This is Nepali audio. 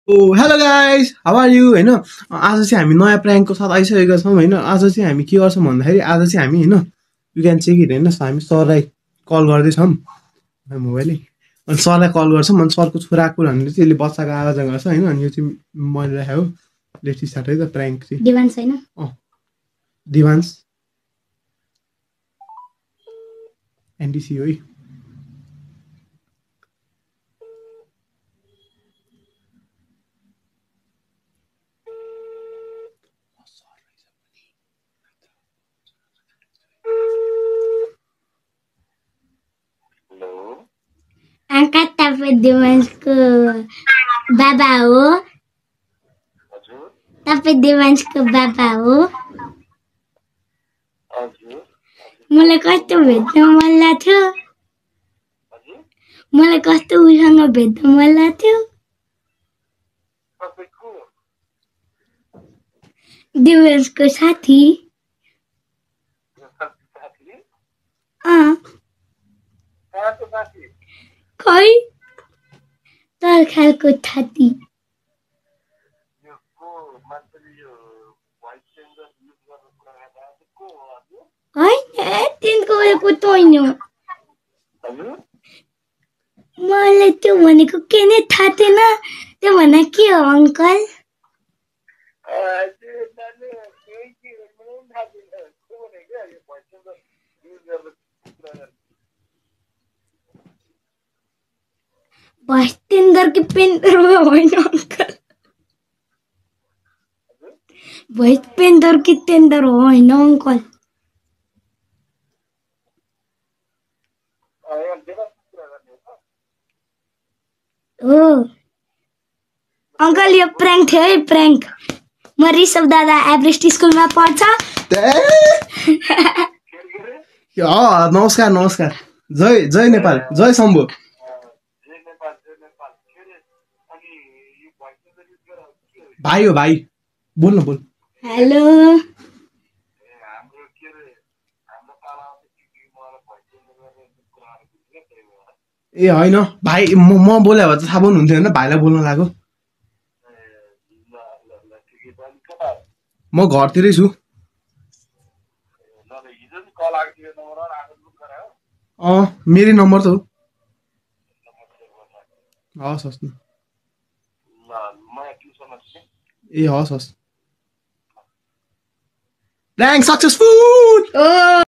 oh hello guys how are you हैन आज चाहिँ हामी नयाँ प्र्याङ्कको साथ आइसकेका छौँ हैन आज चाहिँ हामी के गर्छौँ भन्दाखेरि आज चाहिँ हामी हैन यु क्यान चेक इट हैन हामी सरलाई कल गर्दैछौँ मोबाइलै अनि सरलाई कल गर्छौँ अनि सरको छोरा कुराहरूले चाहिँ यसले बच्चाको आवाज गर्छ हैन अनि यो चाहिँ मैले राखेको हो लेट्स स्टार्ट है त प्र्याङ्क चाहिँ दिवान्स हैन दिवान्स एनडिसी हो है angkat tapi dimansku baba हो tapi dimansku baba हो मलाई कस्तो भेट्न मन लाग्थ्यो मलाई कस्तो उसँग भेट्न मन लाग्थ्यो दिवसको साथी खै तर खालको छाती होइन तिनको कुतो होइन मलाई त्यो भनेको के नै थाहा थिएन त्यो भने के हो अङ्कल भस्टेन्दर कि पेन्दर होइन अङ्कल भस्टेन्दर कि तेन्दर होइन अङ्कल हो अङ्कल यो प्र्याङ्क थियो है प्र्याङ्क म ऋषभ दादा एभरेस्ट स्कुलमा पढ्छ नमस्कार नमस्कार जय जय नेपाल जय शम्भु भाइ हो भाइ बोल्न बोल हेलो ए होइन भाइ म बोले भए त थाहा पाउनुहुन्थ्यो होइन भाइलाई बोल्न लाग्यो म घरतिरै छु मेरै नम्बर त हो हस् हस् ए हस् हस् ऱ्याङ्क सक्सेसफुल